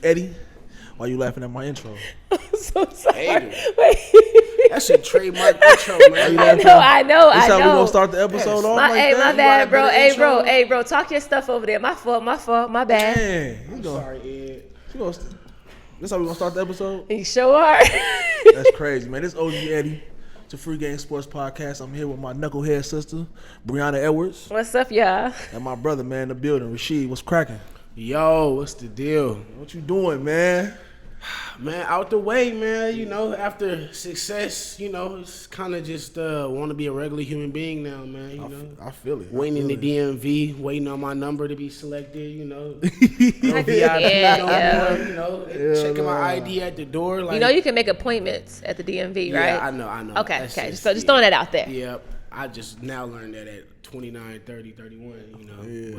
Eddie. Why you laughing at my intro? I'm so sorry. Wait. That's a trademark intro, man. I know. That's how we gonna start the episode off like that? My bad, bro. Hey, bro. Talk your stuff over there. My fault. My bad. Man, I'm sorry, Ed. That's how we gonna start the episode? You sure are. That's crazy, man. This is OG Eddie. It's a Free Game Sports Podcast. I'm here with my knucklehead sister, Brianna Edwards. What's up, y'all? And my brother, man, in the building, Rashede. What's cracking? Yo, what's the deal? What you doing, man? Man, out the way, man. You know, after success, you know, it's kind of just want to be a regular human being now, man. You know, I feel it. Waiting in the DMV, waiting on my number to be selected. You know, no VIP, yeah. You know, checking my ID at the door. Like, you know, you can make appointments at the DMV, right? Yeah, I know. Okay. So just throwing that out there. Yeah, I just now learned that at 29, 30, 31. You know, Yeah.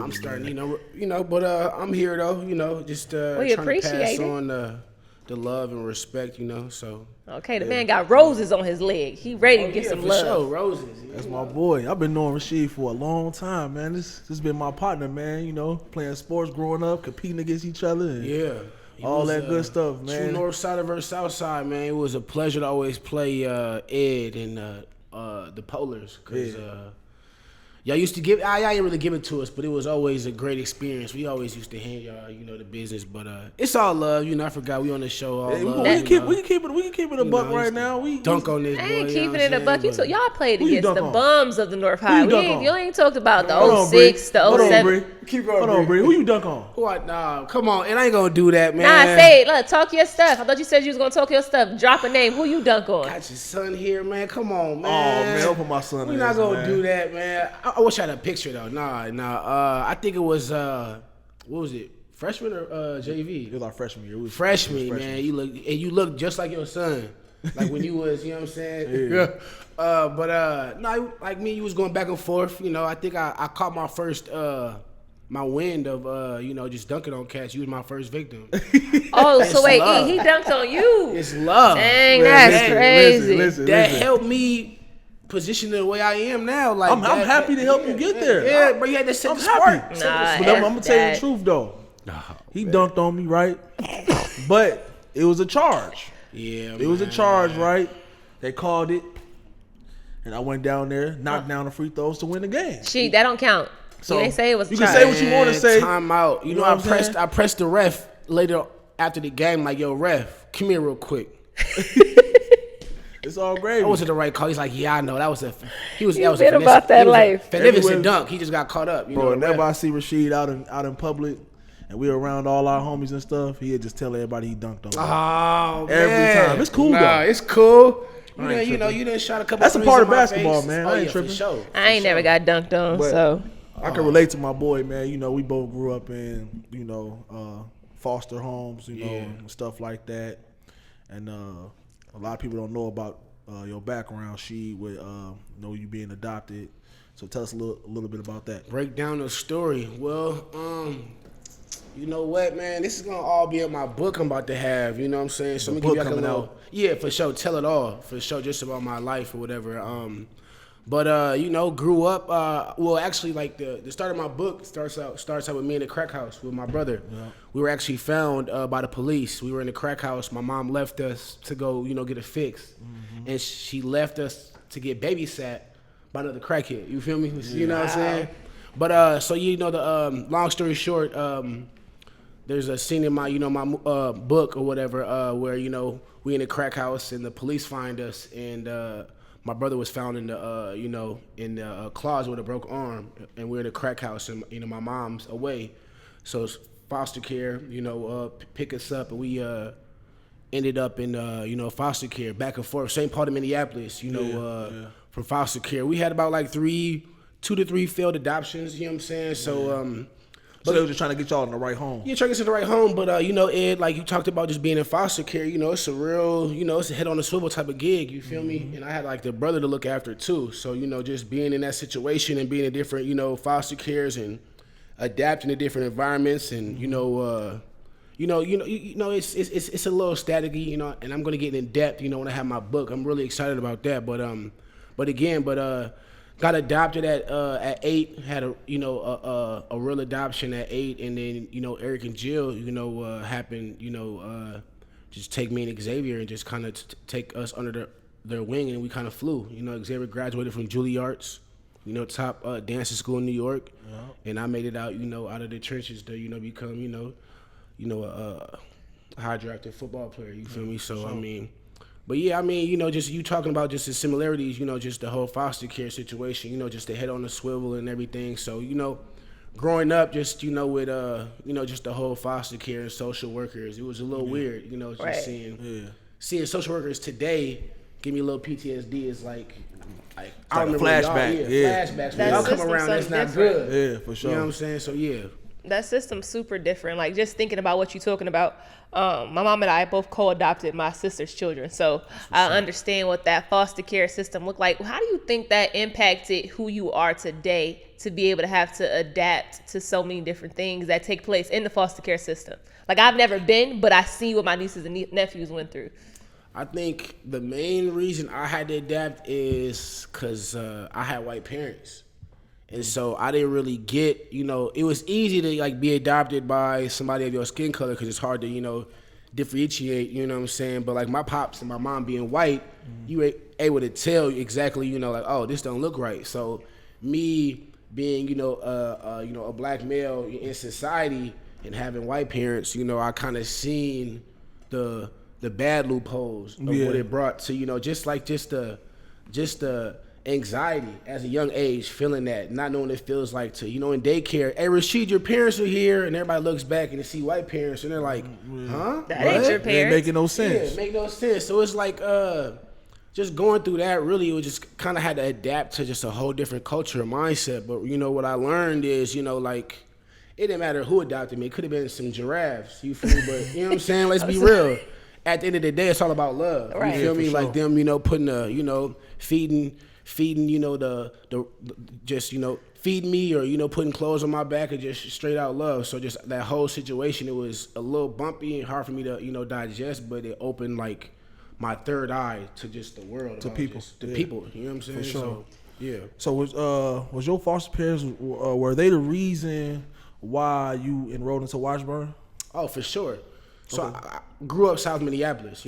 I'm starting. You know, but I'm here though. You know, just trying to pass on the love and respect. You know, so. Okay, the man got roses on his leg. He ready to get some love. Sure, roses. That's my boy. I've been knowing Rashede for a long time, man. This been my partner, man. You know, playing sports growing up, competing against each other, and all that good stuff, man. True North Side versus South Side, man. It was a pleasure to always play Ed and the Polars, because y'all used to give. Y'all didn't really give it to us, but it was always a great experience. We always used to hand y'all, you know, the business. But it's all love, you know. I forgot we on the show. All love, we can keep it a buck right now. We dunk on this. I boy, ain't you know keeping it a buck. Y'all played Who you against the dunk on? bums of the North High. You ain't talked about the Hold on, 06, the Hold on, 07. Bree. Keep going, Hold on, Bree. Who you dunk on? What? Nah, come on. It ain't gonna do that, man. Nah, say it. Look, talk your stuff. I thought you said you was gonna talk your stuff. Drop a name. Who you dunk on? Got your son here, man. Come on, man. Oh man, open my son. We're not gonna do that, man. I wish I had a picture though. Nah. I think it was what was it? Freshman or JV? It was our freshman year. Freshman, man. You look just like your son. Like when you was, you know what I'm saying? Yeah. No, like me, you was going back and forth. You know, I think I caught my first my wind of you know, just dunking on cats. You was my first victim. Oh, so wait, love. he dunked on you. It's love. Dang, that's crazy. Listen. That helped me position the way I am now. Like I'm happy to help you get there. Yeah, but you had to set the spark. But I'm gonna tell you the truth though. He dunked on me, right? But it was a charge. Yeah, it was a charge, right? They called it, and I went down there, knocked down the free throws to win the game. That don't count. So they say it was. You can say what you want to say. Time out. You know I pressed the ref later after the game, like, yo, ref, come here real quick. It's all gravy. That wasn't the right call. He's like, yeah, I know. That was a about that life. Magnificent dunk. He just got caught up. You know, whenever I see Rashede out in public, and we around all our homies and stuff, he'd just tell everybody he dunked on me. Oh, every time. It's cool though. It's cool. You know, you done shot a couple. That's a part of basketball, face. man. I ain't tripping. For sure. I ain't never got dunked on, so I can relate to my boy, man. You know, we both grew up in, you know, foster homes, you know, and stuff like that. And a lot of people don't know about your background, with know you being adopted. So tell us a little bit about that. Break down the story. Well, you know what, man? This is gonna all be in my book I'm about to have. You know what I'm saying? So let me give you like a little, yeah, for sure. Tell it all, for sure. Just about my life or whatever. But you know, grew up. Well, actually, like the start of my book starts out with me in the crack house with my brother. Yeah. We were actually found by the police. We were in the crack house. My mom left us to go, you know, get a fix, and she left us to get babysat by another crackhead. You feel me? You know what I'm saying? But so you know, the long story short, there's a scene in my book or whatever where, you know, we in a crack house and the police find us, and my brother was found in the closet with a broken arm, and we're in a crack house, and you know, my mom's away, so it's foster care, you know, pick us up, and we ended up in foster care, back and forth, St. Paul to Minneapolis, you know, from foster care. We had about like 2 to 3 failed adoptions, you know what I'm saying? So So they were just trying to get y'all in the right home. Yeah, trying to get to the right home. But, you know, Ed, like you talked about just being in foster care, you know, it's a real, you know, it's a head on the swivel type of gig, you feel me? And I had, like, the brother to look after, too. So, you know, just being in that situation and being in different, you know, foster cares and adapting to different environments and, it's a little staticky, you know, and I'm going to get in depth, you know, when I have my book. I'm really excited about that. But got adopted at 8. Had a real adoption at 8, and then Eric and Jill happened just take me and Xavier and just kind of take us under their wing, and we kind of flew. Xavier graduated from Juilliard's, top dancing school in New York, and I made it out out of the trenches to become a high drafted football player. You feel me? So just you talking about just the similarities, just the whole foster care situation, just the head on the swivel and everything. So growing up, just with just the whole foster care and social workers, it was a little weird, just seeing social workers today give me a little PTSD. Is like I remember flashback. Flashbacks. When y'all come around, that's not different. good. Yeah, for sure. You know what I'm saying? So that system's super different. Like, just thinking about what you're talking about, my mom and I both co-adopted my sister's children, so I understand what that foster care system looked like. How do you think that impacted who you are today to be able to have to adapt to so many different things that take place in the foster care system? Like, I've never been, but I see what my nieces and nephews went through. I think the main reason I had to adapt is because I had white parents. And so I didn't really get, it was easy to be adopted by somebody of your skin color because it's hard to, differentiate, you know what I'm saying? But my pops and my mom being white, you were able to tell exactly, oh, this don't look right. So me being, a black male in society and having white parents, I kind of seen the bad loopholes of what it brought to, just the anxiety as a young age, feeling that, not knowing what it feels like to, in daycare, hey, Rashede, your parents are here, and everybody looks back and they see white parents, and they're like, huh? That ain't your parents. Ain't making no sense. Yeah, make no sense. So it's just going through that, really, it was just kind of had to adapt to just a whole different culture and mindset. But, what I learned is, it didn't matter who adopted me. It could have been some giraffes, you feel me? But, you know what I'm saying? Let's be real. At the end of the day, it's all about love. Right. You feel me? Like them, putting feeding, feeding me or, putting clothes on my back and just straight out love. So just that whole situation, it was a little bumpy and hard for me to, digest, but it opened my third eye to just the world. To people. People, you know what I'm saying? For sure. So, yeah. So was your foster parents, were they the reason why you enrolled into Washburn? Oh, for sure. So I grew up South Minneapolis,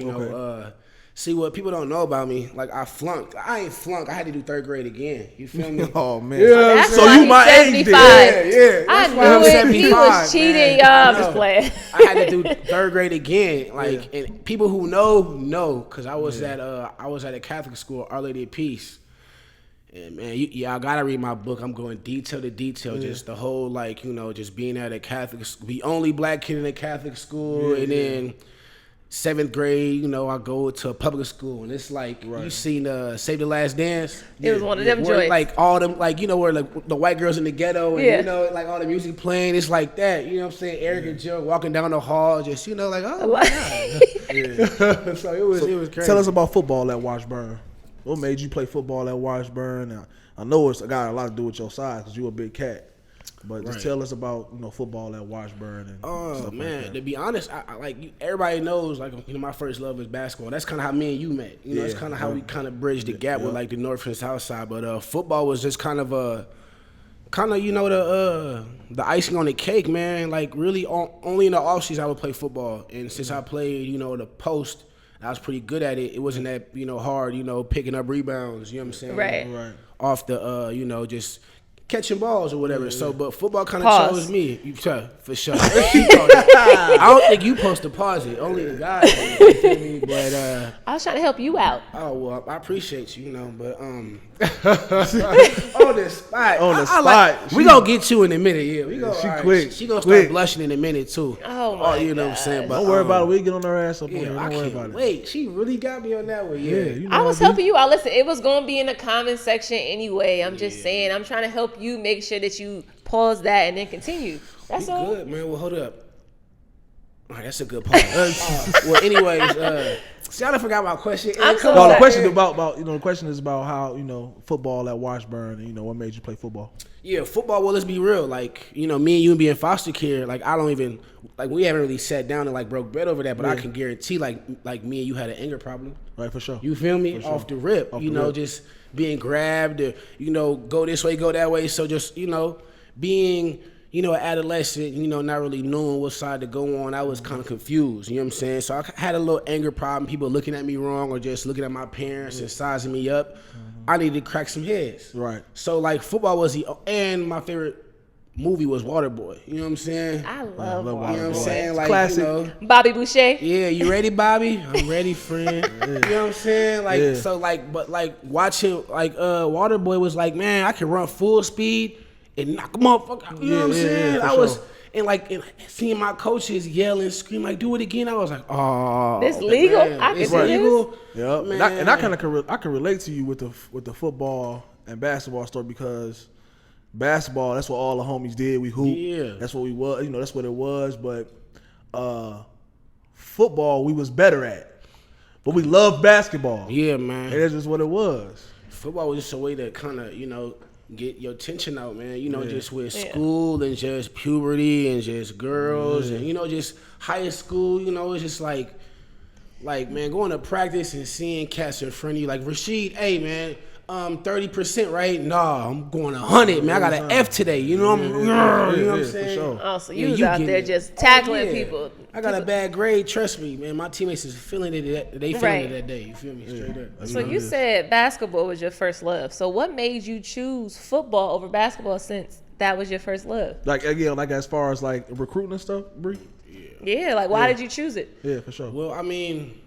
see, what people don't know about me, I flunked. I ain't flunked. I had to do 3rd grade again. You feel me? Oh, man. Yeah, so you my age. Yeah. I knew it. He was cheating. I'm just playing. I had to do 3rd grade again. And people who know, because I was at a Catholic school, Our Lady of Peace. And man, y'all gotta read my book. I'm going detail to detail, just the whole just being at a Catholic, the only black kid in a Catholic school, and then 7th grade, I go to a public school, and it's you seen Save the Last Dance. It was one of them joints. All them, where the white girls in the ghetto, and all the music playing. It's like that. You know what I'm saying? Eric and Jill walking down the hall, just oh my God. So it was crazy. Tell us about football at Washburn. What made you play football at Washburn? I know it's got a lot to do with your size because you a big cat. But just tell us about football at Washburn and stuff man, like that. To be honest, everybody knows my first love is basketball. That's kind of how me and you met. That's kind of how we kind of bridged the gap with the north and south side. But football was just kind of the icing on the cake, man. Really only in the off season I would play football, and since I played the post, I was pretty good at it. It wasn't that hard picking up rebounds. You know what I'm saying? Right. Off the just catching balls or whatever. So, but football kind of chose me. For sure. I don't think you supposed to pause it. Only the guy. You feel me? But I was trying to help you out. Oh well, I appreciate you. But on the spot. We gonna get you in a minute. Yeah, we gonna. She quick. She gonna start blushing in a minute too. Oh my you know what I'm saying? But don't worry about it. We get on her ass up on yeah, here. Don't worry about it. Wait, she really got me on that one. Yeah. I was helping you out. Listen, it was gonna be in the comment section anyway. I'm just saying. I'm trying to help you make sure that you pause that and then continue. That's all. Good, man. Well, hold up. All right, that's a good part. Well, anyways, See, I done forgot my question. I'm so No, the sorry. question is about the question is about how football at Washburn and what made you play football. Yeah, football. Well, let's be real. Like, me and you being foster care. Like, I don't even we haven't really sat down and like broke bread over that. But I can guarantee, like me and you had an anger problem. Right, for sure. You feel me? For sure. Off the rip. Just being grabbed or go this way, go that way. So just being an adolescent, not really knowing what side to go on. I was kind of confused. You know what I'm saying? So I had a little anger problem. People looking at me wrong or just looking at my parents and sizing me up. I needed to crack some heads. Right. So like football was and my favorite movie was Waterboy. You know what I'm saying? I love You know what I'm Waterboy. saying? Like, Classic. Bobby Boucher. Yeah, you ready, Bobby? I'm ready, friend. You know what I'm saying? Like, so like, but like watching Waterboy was like, man, I can run full speed and knock a motherfucker out. You know what I'm saying? for I was sure. and seeing my coaches yell and scream like, do it again. I was like, oh, This legal? man, I can it's do this? legal. Yep. Man. And I kind of I can relate to you with the football and basketball story because basketball, that's what all the homies did. We hoop. Yeah. That's what we was. That's what it was. But football, we was better at. But we loved basketball. Yeah, man. And that's just what it was. Football was just a way to kind of, get your tension out, man. Just with school and just puberty and just girls and, just high school, it's just like, man, going to practice and seeing cats in front of you, like, Rashede, hey, man, 30%, right? Nah, I'm going 100, man. I got an F today. You know what I'm saying? For sure. Oh, so Yeah, you was you out get there it. just tackling Yeah. people. I got a bad grade. Trust me, man. My teammates is feeling it. They feeling Right. it that day. You feel me? Straight up. So you said basketball was your first love. So what made you choose football over basketball since that was your first love? Like again, like as far as like recruiting and stuff, Bree. Yeah, like why did you choose it? Yeah, for sure. Well, I mean,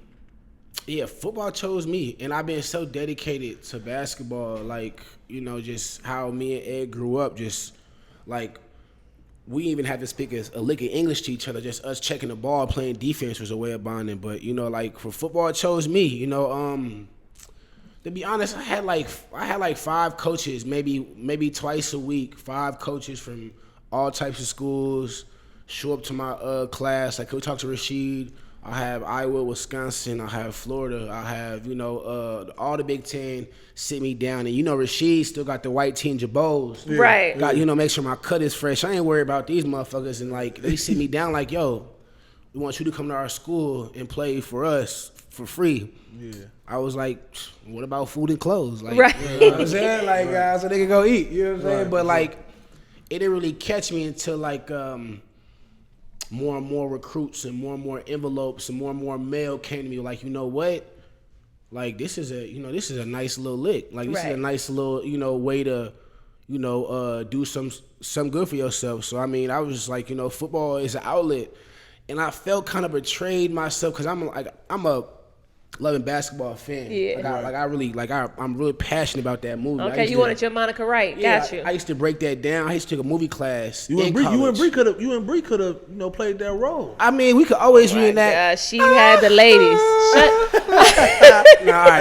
yeah, football chose me, and I've been so dedicated to basketball. Like, just how me and Ed grew up. Just like we even had to speak a lick of English to each other. Just us checking the ball, playing defense was a way of bonding. But like for football, it chose me. To be honest, I had like 5 coaches, maybe twice a week. 5 coaches from all types of schools show up to my class. Like, we talk to Rashede. I have Iowa, Wisconsin. I have Florida. I have all the Big Ten sit me down, and Rashede still got the white teen jabos. Right. Got make sure my cut is fresh. I ain't worried about these motherfuckers, and like they sit me down like, yo, we want you to come to our school and play for us for free. Yeah. I was like, what about food and clothes? Like, Right. you know what I'm saying? Like, so they could go eat. You know what I'm saying? But like, it didn't really catch me until like more and more recruits and more envelopes and more mail came to me. Like, you know what? Like, this is a nice little lick. Like, this is a nice little way to do some good for yourself. So I mean, I was just like, football is an outlet, and I felt kind of betrayed myself because I'm a loving basketball fan. Yeah. I'm really passionate about that movie. Okay, you wanted your Monica Wright. Yeah, Got you. I used to break that down. I used to take a movie class. You and Bree could have played that role. I mean, we could always reenact. She had the ladies. Shut. Nah, all right.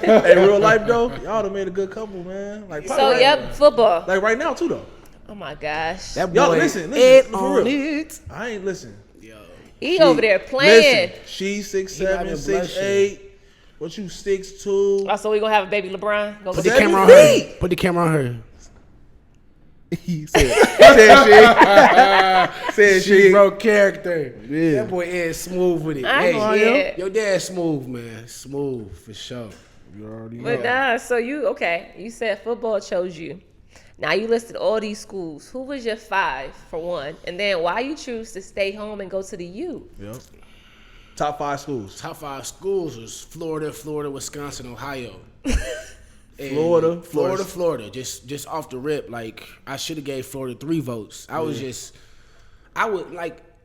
Hey, real life though, y'all done made a good couple, man. Like So yep, football. like right now too though. Oh my gosh. That boy, Y'all listen, Ed for on real. it. I ain't listen. He over there playing. Listen, she's 6'7", He not 6'8". What you 6'2"? Oh, so we gonna have a baby LeBron? Go Put the look- camera on her. Put the camera on her. He said She broke character. Yeah. That boy is smooth with it. I know, yeah. Your dad's smooth, man. Smooth for sure. You already know. But nah, so you said football chose you. Now you listed all these schools. Who was your 5 for one? And then why you choose to stay home and go to the U? Yep. Top 5 schools. Top 5 schools was Florida, Wisconsin, Ohio. And Florida. Just off the rip, like I should have gave Florida 3 votes. I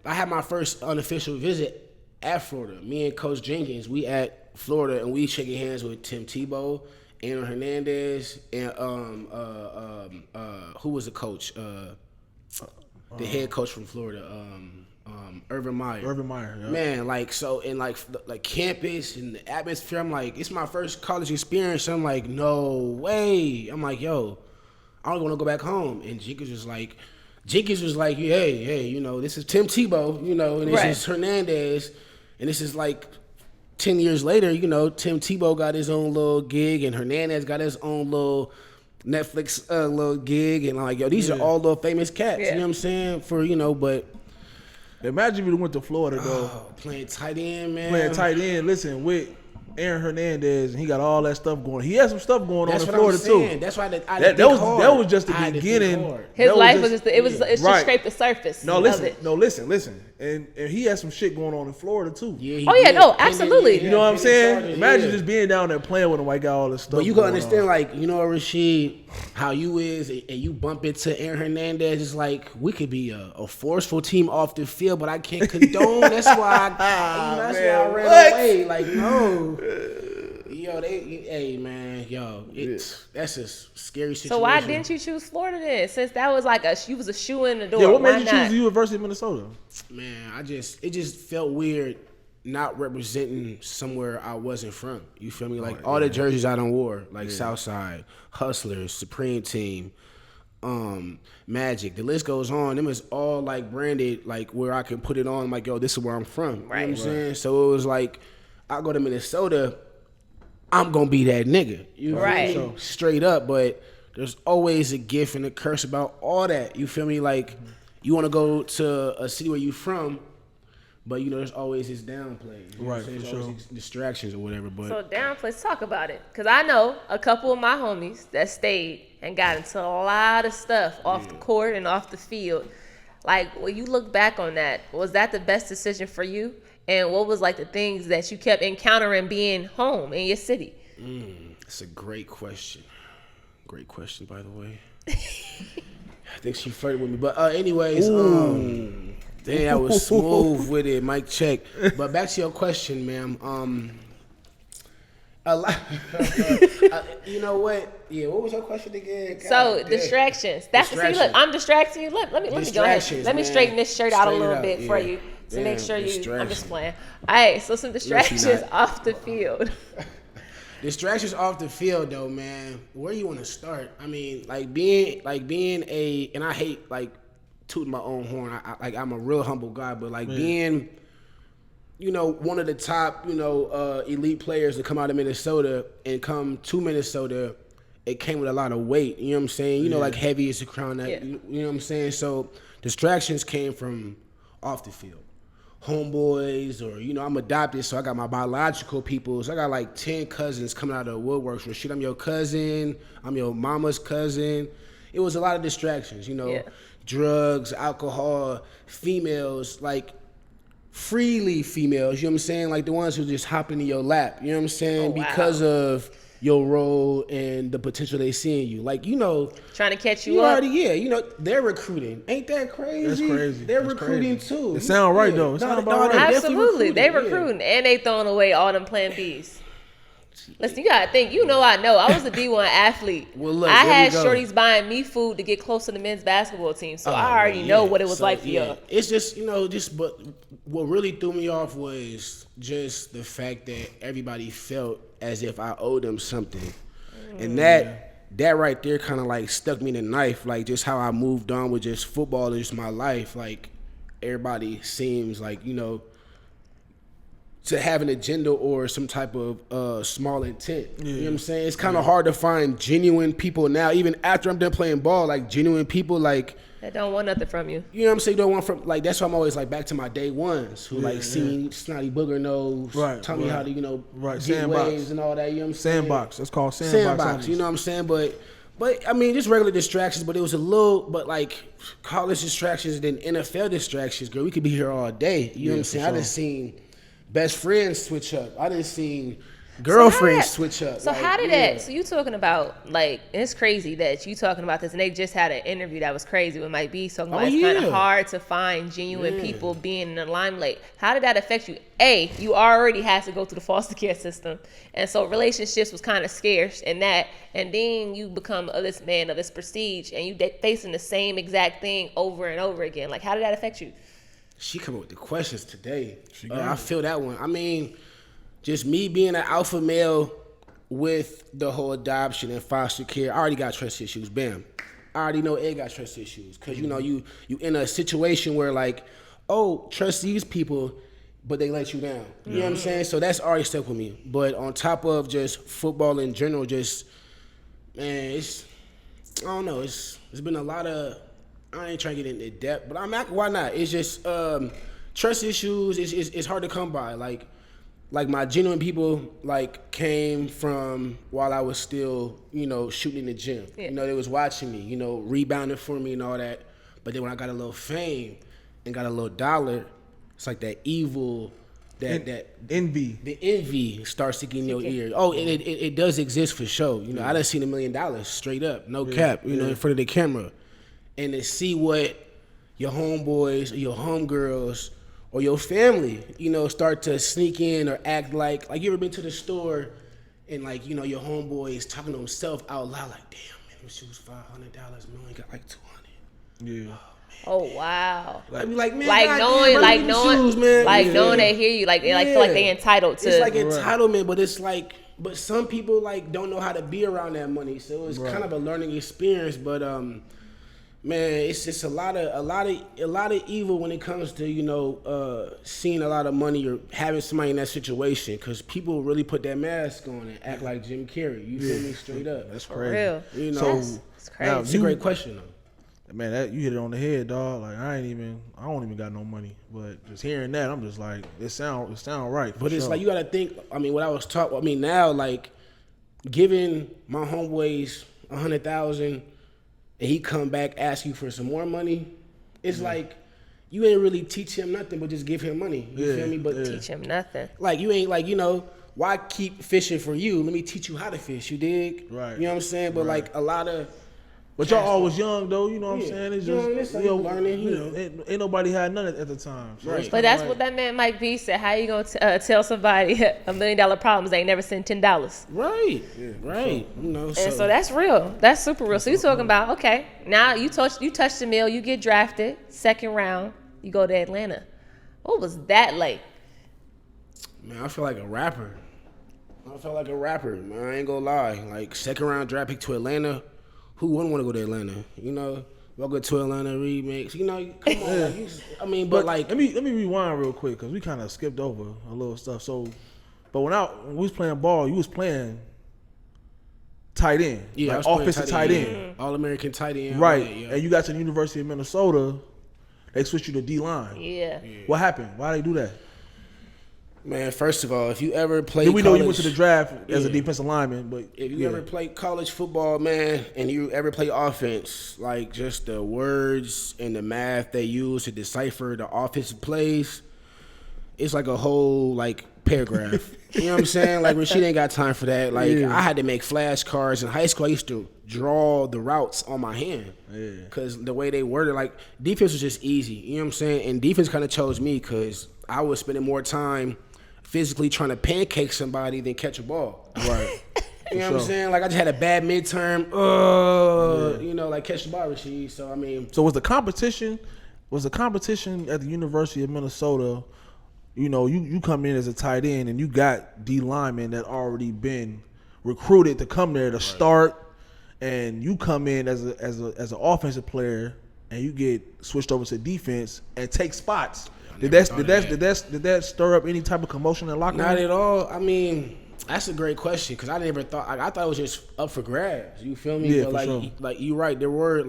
had my first unofficial visit at Florida. Me and Coach Jenkins, we at Florida and we shaking hands with Tim Tebow, Aaron Hernandez, and who was the coach? The head coach from Florida, Urban Meyer. Yeah. Man, like so in like campus and the atmosphere, I'm like, it's my first college experience. I'm like, no way. I'm like, yo, I don't want to go back home. And Jenkins was like, hey, this is Tim Tebow, and this is Hernandez, and this is like 10 years later, you know, Tim Tebow got his own little gig, and Hernandez got his own little Netflix little gig, and like, yo, these are all little famous cats. You know what I'm saying? For, you know, but imagine if you went to Florida though, playing tight end, man. Playing tight end. Listen, with Aaron Hernandez, and he got all that stuff going. He had some stuff going on in Florida too. That's why that was just the beginning. His life was just it's just scraped the surface. No, listen. And he had some shit going on in Florida too. Yeah, no, absolutely. You know what I'm saying? Imagine just being down there playing with him, white guy, all this stuff. But you can understand, like, you know, Rashede, how you is, and you bump into Aaron Hernandez. It's like we could be a forceful team off the field, but I can't condone. That's why I ran away. Like, no. Yo, hey man, that's a scary situation. So why didn't you choose Florida then? Since that was like you was a shoe in the door. Yeah, what made you choose the University of Minnesota? Man, it just felt weird not representing somewhere I wasn't from. You feel me? Like all the jerseys I done wore, like Southside, Hustlers, Supreme Team, Magic. The list goes on. Them is all like branded, like where I can put it on. Like, yo, this is where I'm from. Right. You know what I'm saying? So it was like, I go to Minnesota, I'm gonna be that nigga. You feel me? So straight up, but there's always a gift and a curse about all that. You feel me? Like, you want to go to a city where you from, but you know there's always this downplay. You know what I'm saying? There's always distractions or whatever. But so downplay, let's talk about it. Cause I know a couple of my homies that stayed and got into a lot of stuff off the court and off the field. Like, when you look back on that, was that the best decision for you? And what was like the things that you kept encountering being home in your city? That's a great question. Great question, by the way. I think she flirted with me. But anyways, dang, I was smooth with it. Mic check. But back to your question, ma'am. A lot. You know what? Yeah, what was your question again? God, distractions. That's the see. Look, I'm distracting you. Let me go ahead. Let me straighten this shirt out a little bit for you to make sure you. I'm just playing. All right, so some distractions off the field. Distractions off the field, though, man. Where you want to start? I mean, being a, and I hate like tooting my own horn. I'm a real humble guy, but being, you know, one of the top, you know, elite players to come out of Minnesota and come to Minnesota, it came with a lot of weight. You know what I'm saying? You know, like heavy is the crown. That you know what I'm saying? So distractions came from off the field. Homeboys, or, you know, I'm adopted, so I got my biological people. So I got like 10 cousins coming out of the woodworks. Rashede, I'm your cousin. I'm your mama's cousin. It was a lot of distractions, you know, drugs, alcohol, females, like freely females, you know what I'm saying? Like the ones who just hop into your lap, you know what I'm saying? Because of your role and the potential they see in you. Like, you know, trying to catch you up. You know, they're recruiting. Ain't that crazy? That's crazy. They're recruiting too. It sound right though. It sound about right. Absolutely. They recruiting and they throwing away all them plan Bs. Listen, you gotta think. You know, I was a D1 athlite. Well, look, I had shorties buying me food to get close to the men's basketball team, so I already know what it was like for y'all. It's just, you know, but what really threw me off was just the fact that everybody felt as if I owed them something, and that right there kind of like stuck me in the knife. Like, just how I moved on with just football and just my life. Like, everybody seems like, you know, to have an agenda or some type of small intent. You know what I'm saying? It's kind of hard to find genuine people now, even after I'm done playing ball, like genuine people like that don't want nothing from you. You know what I'm saying? Don't want from, like, that's why I'm always like back to my day ones who seen Snotty Booger Nose, tell me how to, you know, get waves and all that, you know what I'm saying? Sandbox. That's called sandbox. You know what I'm saying? But I mean, just regular distractions, but it was a little, but like college distractions and then NFL distractions, girl, we could be here all day. You know what I'm saying? I done seen best friends switch up. I done seen girlfriends switch up. So like, how did that? So you talking about, like, it's crazy that you talking about this, and they just had an interview that was crazy with Mike B. talking about it's kind of hard to find genuine people being in the limelight. How did that affect you? A, you already had to go through the foster care system, and so relationships was kind of scarce in that, and then you become this man of this prestige, and you facing the same exact thing over and over again. Like, how did that affect you? She come up with the questions today. I feel that one. I mean, just me being an alpha male with the whole adoption and foster care, I already got trust issues. Bam. I already know Ed got trust issues. Because, you know, you in a situation where, like, oh, trust these people, but they let you down. You know what I'm saying? So that's already stuck with me. But on top of just football in general, just man, I don't know. It's been a lot of. I ain't trying to get into depth, but why not? It's just trust issues. It's hard to come by. Like my genuine people came from while I was still, shooting in the gym. Yeah. They was watching me, rebounding for me and all that. But then when I got a little fame and got a little dollar, it's like that evil, that envy. The envy starts to get in your ear. Oh, it does exist for sure. I done seen $1 million straight up, no cap, in front of the camera. And to see what your homeboys or your homegirls or your family, start to sneak in or act like you ever been to the store and your homeboy is talking to himself out loud like, damn, man, them shoes $500, man, I got like 200. Yeah. Oh wow! Like man, knowing they hear you, they feel like they entitled to. It's like entitlement, but it's but some people don't know how to be around that money, so it's kind of a learning experience. But man, it's just a lot of evil when it comes to seeing a lot of money or having somebody in that situation, because people really put that mask on and act like Jim Carrey. You feel me? Straight up. That's crazy. Real. So that's crazy. It's a great question though. Man, you hit it on the head, dog. I don't even got no money, but just hearing that, I'm just like, it sound right. But it's you gotta think. What I was taught. Now, giving my homeboys $100,000, and he come back ask you for some more money, it's like you ain't really teach him nothing, but just give him money. You feel me? But teach him nothing. You ain't why keep fishing for you? Let me teach you how to fish. You dig? Right. You know what I'm saying? But a lot of. But y'all always young though, you know what I'm saying? It's just learning. Ain't nobody had none at the time. So right. But that's what that man Mike B said. How you gonna tell somebody $1 million problems they ain't never sent $10? Right. Yeah, right. Sure. So that's real. That's super real. So you talking about now you touch the mill, you get drafted, second round, you go to Atlanta. What was that like? Man, I feel like a rapper. Man, I ain't gonna lie. Second round draft pick to Atlanta. Who wouldn't want to go to Atlanta? Welcome to Atlanta remix. Come on. But let me rewind real quick because we kind of skipped over a little stuff. So, but when we was playing ball, you was playing tight end, offensive tight end, All-American tight end, right? And you got to the University of Minnesota, they switched you to D line. Yeah. What happened? Why they do that? Man, first of all, if you ever played we know you went to the draft as a defensive lineman, but if you ever played college football, man, and you ever play offense, just the words and the math they use to decipher the offensive plays, it's like a whole paragraph. You know what I'm saying? Rashede ain't got time for that. I had to make flashcards in high school. I used to draw the routes on my hand because the way they worded, defense was just easy. You know what I'm saying? And defense kind of chose me because I was spending more time physically trying to pancake somebody than catch a ball. Right. You know what I'm saying? I just had a bad midterm. Catch the ball, Rashede. So, So was the competition at the University of Minnesota, you come in as a tight end and you got D linemen that already been recruited to come there to start, and you come in as an offensive player and you get switched over to defense and take spots. Did that stir up any type of commotion in the locker room? Not at all. That's a great question because I never thought. I thought it was just up for grabs. You feel me? Yeah, but you're right. There were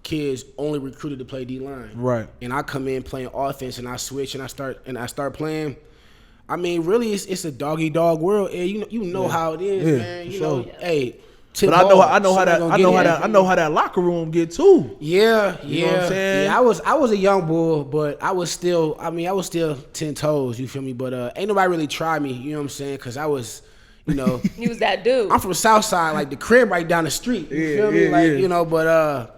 kids only recruited to play D line. Right. And I come in playing offense and I switch and I start playing. Really, it's a dog world. You know how it is, man. Hey. But I know how that locker room get too. Yeah, you know what I'm saying? Yeah, I was a young bull, but I was still 10 toes. You feel me? But ain't nobody really tried me. You know what I'm saying? Because I was, you was that dude. I'm from Southside, the crib right down the street. You feel me? But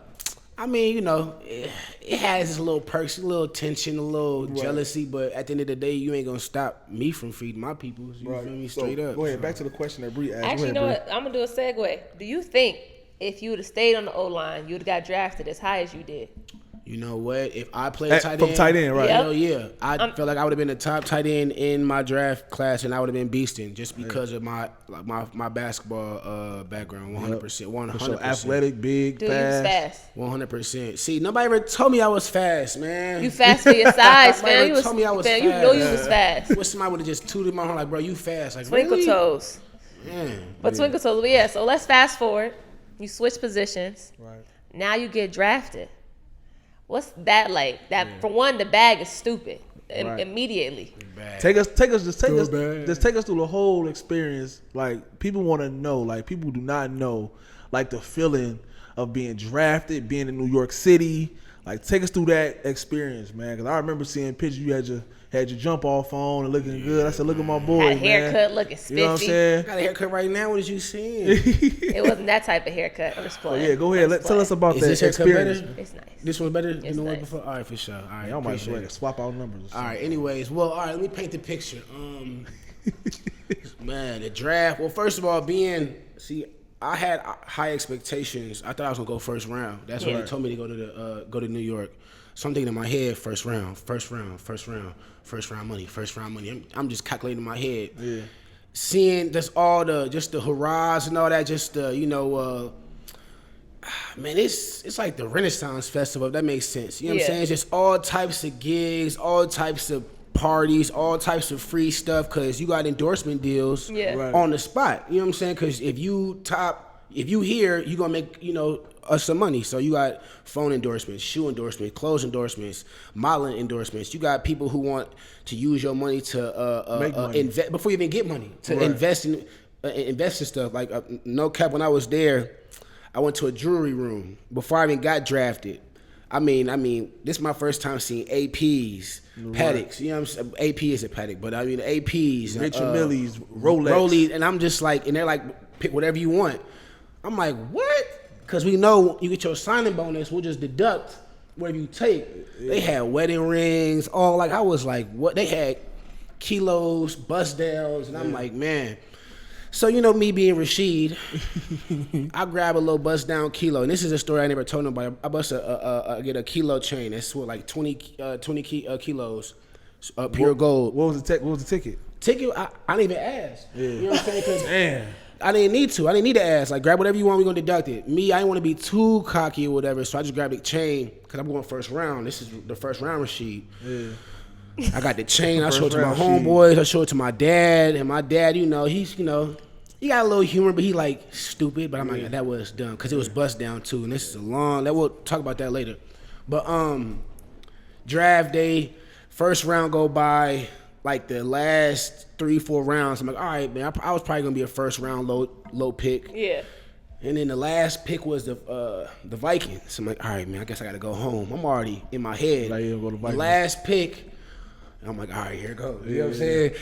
it has its little perks, a little tension, a little jealousy. But at the end of the day, you ain't gonna stop me from feeding my people. You feel me? Straight up. Go ahead. Back to the question that Bree asked. Actually, you know what? I'm gonna do a segue. Do you think if you would have stayed on the O line, you would have got drafted as high as you did? You know what? If I played tight end, from tight end, right? Yep. hell yeah, I felt like I would have been the top tight end in my draft class, and I would have been beasting just because of my basketball background. 100%, 100%. So athletic, big, Dude, you was fast. 100%. See, nobody ever told me I was fast, man. You fast for your size, Nobody fam. ever told me I was fam, fast. You know you was fast. What somebody would have just tooted my horn like, bro, you fast. Like, Twinkle really? toes. Man. But twinkle toes, yeah. So let's fast forward. You switch positions. Right. Now you get drafted. What's that like? That for one, the bag is stupid immediately. Take us through the whole experience. Like, people want to know. Like, people do not know, like, the feeling of being drafted, being in New York City. Like, take us through that experience, man. Because I remember seeing pictures you had your jump off on and looking good. I said, look at my boy, Had a haircut looking spiffy. You know what I'm saying? I got a haircut right now. What did you seeing? It wasn't that type of haircut. I'm just playing. Yeah, go ahead. Tell us about Is that this haircut experience. better? It's nice. This one's better than It's the one nice. before? All right, for sure. All right, Y'all might appreciate it. swap out numbers. All right, anyways. Well, all right, let me paint the picture. Man, the draft. Well, first of all, I had high expectations. I thought I was gonna go first round. That's when they told me to go to New York. So I'm thinking in my head, first round money. I'm just calculating in my head. Yeah. Seeing just the hurrahs and all that, man, it's like the Renaissance Festival, if that makes sense. You know what I'm saying? It's just all types of gigs, all types of parties, all types of free stuff, because you got endorsement deals on the spot. You know what I'm saying? Because if you here, you're going to make, us some money. So you got phone endorsements, shoe endorsements, clothes endorsements, modeling endorsements. You got people who want to use your money to invest before you even get money, to invest in stuff. Like, no cap, when I was there, I went to a jewelry room before I even got drafted. I mean, this is my first time seeing APs, Patek's. You know what I'm saying? AP is a Patek, but I mean APs, Richard Millie's, Rolex, and I'm just like, and they're like, pick whatever you want. I'm like, what? Because we know you get your signing bonus, we'll just deduct whatever you take. Yeah. They had wedding rings, I was like, what? They had kilos, bust downs, and I'm like, man. So, me being Rashede, I grab a little bust down kilo, and this is a story I never told nobody. I get a kilo chain. That's what, like 20 kilos, pure gold. What was the ticket? Ticket, I didn't even ask. Yeah. You know what I'm saying? 'Cause damn. I didn't need to. I didn't need to ask. Like, grab whatever you want, we're going to deduct it. Me, I didn't want to be too cocky or whatever, so I just grabbed the chain because I'm going first round. This is the first round, Rashede. Yeah. I got the chain. I showed it to my homeboys. I showed it to my dad. And my dad, he got a little humor, but he like stupid. But I'm like, that was dumb because it was bust down too. And this is we'll talk about that later. But draft day, first round go by. Like the last 3-4 rounds, I'm like, all right, man, I was probably gonna be a first round low pick. Yeah. And then the last pick was the Vikings. So I'm like, all right, man, I guess I gotta go home. I'm already in my head. Like, go to the last pick, I'm like, all right, here it goes. You know what I'm saying?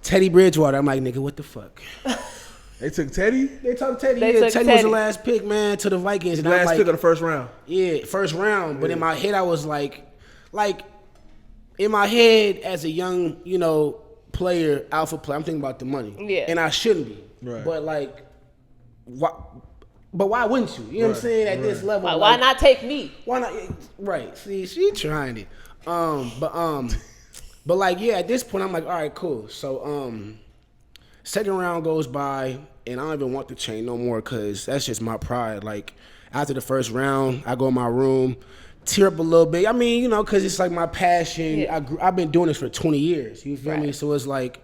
Teddy Bridgewater. I'm like, nigga, what the fuck? They took Teddy? They took Teddy. Teddy was the last pick, man, to the Vikings. And last pick of the first round. Yeah, first round. But in my head, I was like. In my head, as a young, player, alpha player, I'm thinking about the money. Yeah. And I shouldn't be. Right. But why wouldn't you? You know what I'm saying? At this level. Why not take me? Why not? Right. See, she trying it. But at this point, I'm like, all right, cool. So, second round goes by, and I don't even want the chain no more because that's just my pride. Like, after the first round, I go in my room, tear up a little bit. I mean, because it's like my passion. Yeah. I've been doing this for 20 years. You feel me? So it's like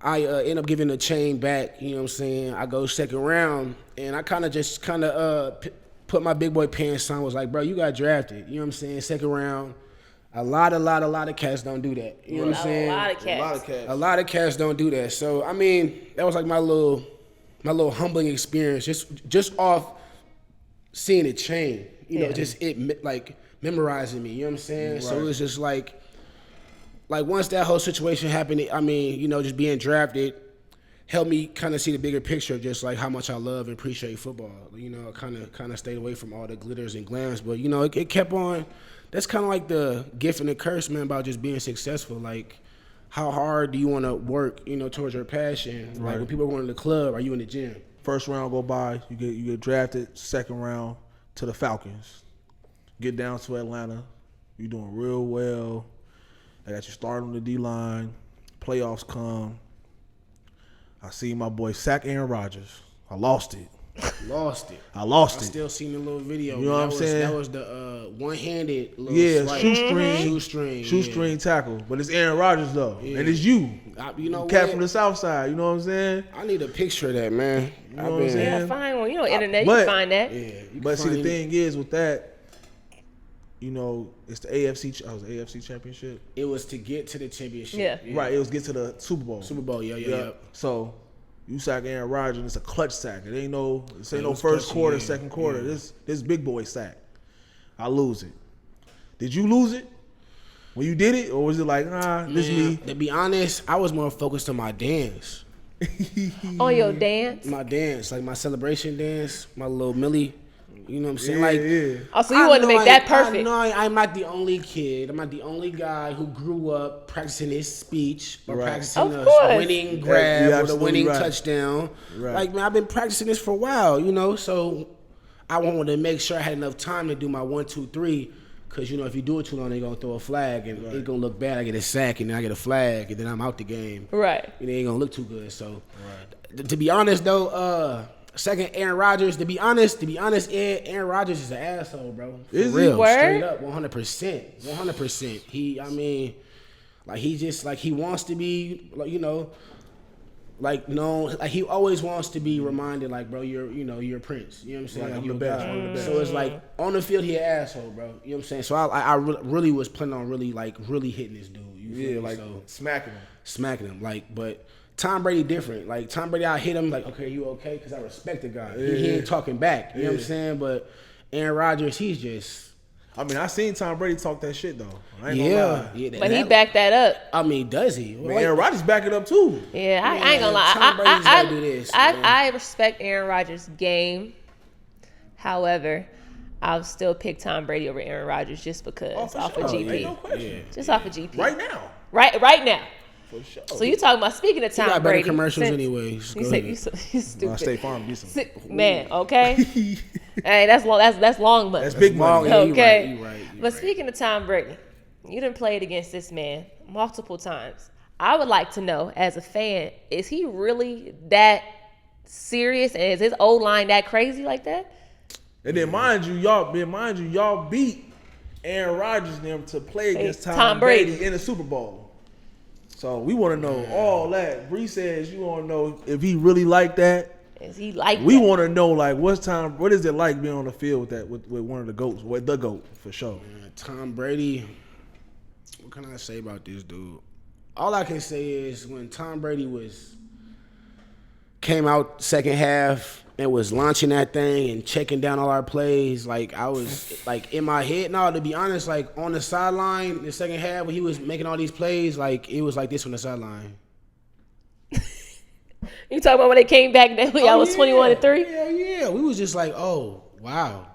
I end up giving the chain back. You know what I'm saying? I go second round, and I kind of put my big boy pants on. Was like, bro, you got drafted. You know what I'm saying? Second round. A lot of cats don't do that. You know what I'm saying? A lot of cats don't do that. So I mean, that was like my little humbling experience, just off seeing it change. Just it like memorizing me. You know what I'm saying? Right. So it was just like once that whole situation happened, I mean, just being drafted helped me kind of see the bigger picture of just like how much I love and appreciate football. Kind of stayed away from all the glitters and glams, but it kept on. That's kind of like the gift and the curse, man, about just being successful. Like, how hard do you want to work, towards your passion? Right. Like, when people are going to the club, are you in the gym? First round go by, you get drafted. Second round to the Falcons. get down to Atlanta. You doing real well. I got you started on the D-line. Playoffs come. I see my boy sack Aaron Rodgers. I lost it. I still seen the little video. You know what I'm saying? That was the one-handed little swipe. Shoestring tackle. But it's Aaron Rodgers, though. Yeah. And it's you. You know cat what? from the South Side. You know what I'm saying? I need a picture of that, man. You know what I'm saying? Yeah, find one. You know, internet, you can find that. Yeah, but see, the thing is with that, you know, it's the AFC championship. It was to get to the championship. Yeah. Right, it was get to the Super Bowl. Yeah. So you sack Aaron Rodgers, and it's a clutch sack. It ain't no first clutch, quarter, second quarter. This big boy sack. I lose it. Did you lose it when you did it, or was it like, this me? To be honest, I was more focused on my dance. On your dance? My dance, like my celebration dance, my little Millie. You know what I'm saying? Oh, so you wanted to make that perfect. No, I'm not the only kid. I'm not the only guy who grew up practicing his speech or practicing a winning grab or the winning touchdown. Right. Like, man, I've been practicing this for a while, you know? So I wanted to make sure I had enough time to do my 1, 2, 3. Because, you know, if you do it too long, they're going to throw a flag and it's going to look bad. I get a sack and then I get a flag and then I'm out the game. Right. And it ain't going to look too good. So, to be honest, though, second, Aaron Rodgers. To be honest, Aaron Rodgers is an asshole, bro. For is real, he? Word? Straight up, 100%. He wants to be, like, you know, like, no, like, he always wants to be reminded, like, bro, you're a prince. You know what I'm saying? Like, like, I'm you're the best. one of the best. So it's like on the field, he an asshole, bro. You know what I'm saying? So I really was planning on really hitting this dude. You feel me? So, smacking him, like, but. Tom Brady different. Like, Tom Brady, I hit him like, okay, you okay? Because I respect the guy. He ain't talking back. You know what I'm saying? But Aaron Rodgers, he's just... I mean, I seen Tom Brady talk that shit, though. I ain't gonna lie. But he backed that up. I mean, does he? Man, Aaron Rodgers back it up, too. Yeah, I ain't gonna lie. Tom Brady's gotta do this. I respect Aaron Rodgers' game. However, I'll still pick Tom Brady over Aaron Rodgers just because off of GP. Ain't no question. Just off of GP. Right now. Right now. For sure. So you talking about, speaking of Tom Brady? Better commercials anyways. You say you stupid. State Farm, man, okay. Hey, that's long money. That's big money. Okay. You right. But speaking of Tom Brady, you done played against this man multiple times. I would like to know, as a fan, is he really that serious, and is his O-line that crazy like that? And then mind you, y'all beat Aaron Rodgers and them to play against Tom Brady in the Super Bowl. So we want to know all that. Bree says you want to know if he really like that. Is he like we that? Want to know, like, what is it like being on the field with one of the GOATs, with the GOAT for sure. Tom Brady, what can I say about this dude? All I can say is when Tom Brady came out second half and was launching that thing and checking down all our plays, like, I was like in my head. No, to be honest, like on the sideline, the second half when he was making all these plays, like it was like this on the sideline. You talking about when they came back that week? I was 21-3. Yeah. We was just like, oh wow,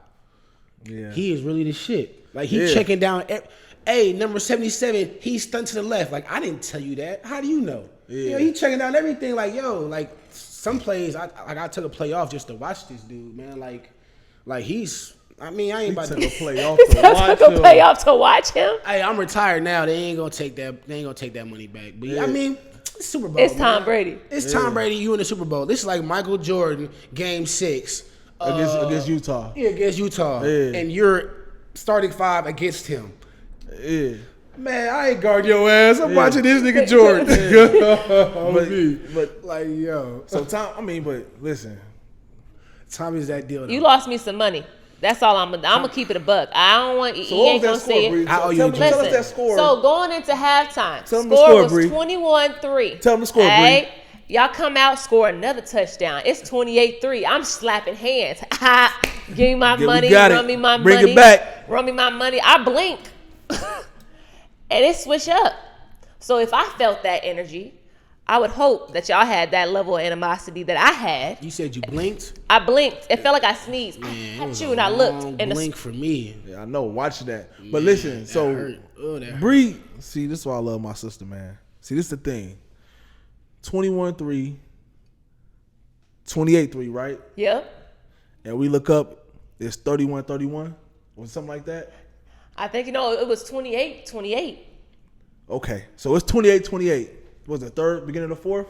yeah, he is really the shit. Like he checking down. Hey, number 77, he's stunned to the left. Like, I didn't tell you that. How do you know? Yeah. You know, he checking down everything. Like, yo, like some plays, I took a play off just to watch this dude, man. Like he's. I mean, I ain't about to go play off to watch him. Play off to watch him. Hey, I'm retired now. They ain't gonna take that money back. But I mean, it's Super Bowl. It's Tom Brady. It's Tom Brady. You in the Super Bowl. This is like Michael Jordan, Game 6 against Utah. Yeah, against Utah, and you're starting 5 against him. Yeah. Man, I ain't guard your ass. I'm watching this nigga Jordan. but like, yo. So Tom, I mean, but listen, Tom is that deal. Though. You lost me some money. That's all I'm gonna keep it a buck. I don't want. So he ain't gonna say it. Tell us that score. So going into halftime, score was 21-3. Tell them the score, Bree. Y'all come out, score another touchdown. It's 28-3. I'm slapping hands. Give me my money. Run me my money. Bring it back. Run me my money. I blink. And it switch up. So if I felt that energy, I would hope that y'all had that level of animosity that I had. You said you blinked? I blinked. It felt like I sneezed. Man, I had you and I looked. And blink for me. Yeah, I know. Watch that. But listen, so Bree, see, this is why I love my sister, man. See, this is the thing. 21-3, 28-3, right? Yep. And we look up, it's 31-31. Was it something like that? I think, it was 28. Okay, so it's 28-28. Was it third, beginning of the fourth?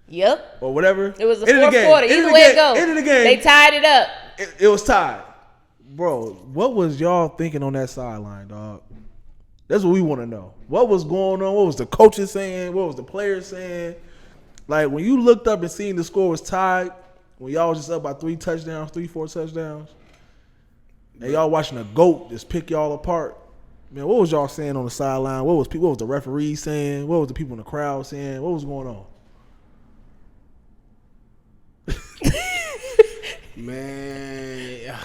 Yep. Or whatever? It was the fourth quarter. Either way it goes. End of the game. They tied it up. It was tied. Bro, what was y'all thinking on that sideline, dog? That's what we want to know. What was going on? What was the coaches saying? What was the players saying? Like, when you looked up and seen the score was tied, when y'all was just up by 4 touchdowns, and y'all watching a GOAT just pick y'all apart, man, what was y'all saying on the sideline? What was the referee saying? What was the people in the crowd saying? What was going on? Man,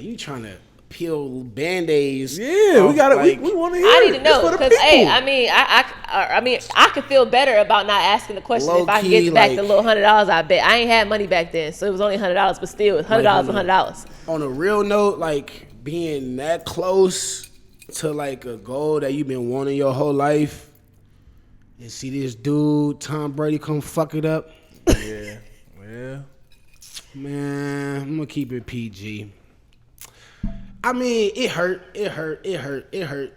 you trying to peel Band-Aids? Yeah, we got it. We want to hear. I need to know because I could feel better about not asking the question if I can get back the little $100 I bet. I ain't had money back then, so it was only $100, but still, $100 is $100. On a real note, like being that close to like a goal that you've been wanting your whole life, and see this dude Tom Brady come fuck it up. Yeah. Man, I'm gonna keep it PG. I mean, it hurt.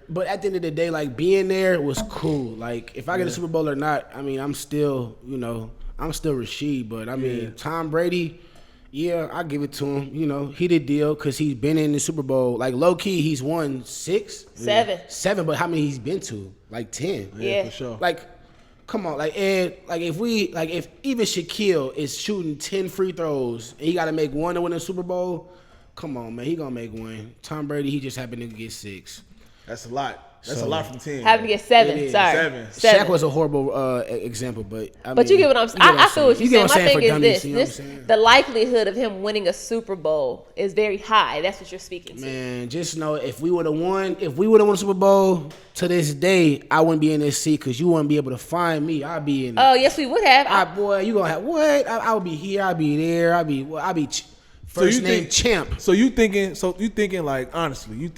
But at the end of the day, like, being there was cool. Like, if I get a Super Bowl or not, I mean, I'm still Rashede. But, I mean, Tom Brady, yeah, I give it to him. He did deal because he's been in the Super Bowl. Like, low-key, he's won 6? 7. 7, but how many he's been to? Like, 10. Yeah. For sure. Like, come on. Like, and, like, if even Shaquille is shooting 10 free throws and he got to make one to win the Super Bowl, come on, man. He going to make one. Tom Brady, he just happened to get 6. That's a lot. That's a lot from 10. Having to get 7. Sorry. 7. Shaq was a horrible example, but you get what I'm saying. I feel what you're saying. My thing is dummies, the likelihood of him winning a Super Bowl is very high. That's what you're speaking to. Man, just know if we would have won the Super Bowl to this day, I wouldn't be in this seat because you wouldn't be able to find me. I'd be in. Oh, yes, we would have. Boy, you gonna have what? I would be here. I'd be there. I'd be first name champ. So you thinking like, honestly,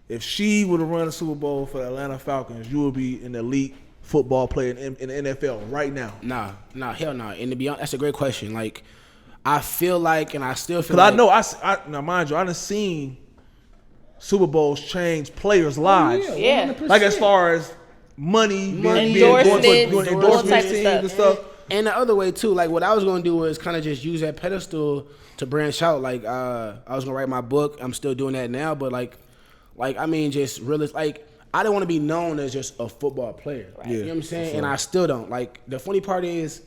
if she would have run a Super Bowl for the Atlanta Falcons, you would be an elite football player in the NFL right now? Nah, hell no. And to be honest, that's a great question. Like, I feel like, and I still feel like. Because I know, now mind you, I done seen Super Bowls change players' lives. Yeah. Like, as far as money, endorsements, teams and stuff. And the other way too, like what I was gonna do was kind of just use that pedestal to branch out. Like I was gonna write my book. I'm still doing that now, but like I mean, just really, like, I didn't want to be known as just a football player. Right. You know what I'm saying? Sure. And I still don't. Like, the funny part is,